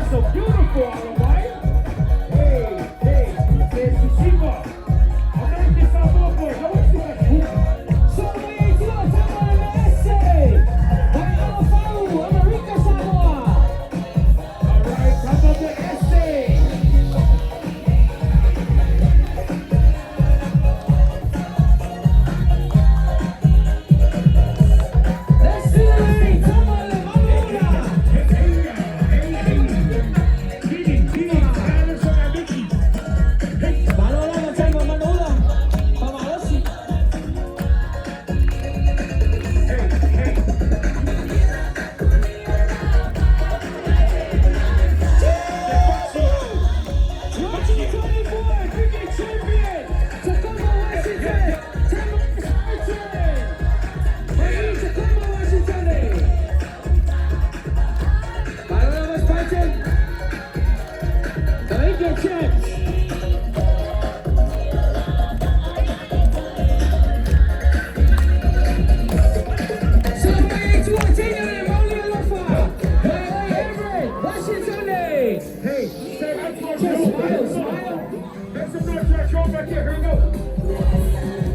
so beautiful, alright? Hey, hey, Tsushima. American Samoa boy, no one's doing that. So we do a Samoa Messi. By Alfaru, America Samoa. Alright, top of the essay. Let's do it. Samoa Manula. Manula na Samoa Manula. Pamalosi. Hey, say, Just smile, smile. make some noise for that show back here. Here we go.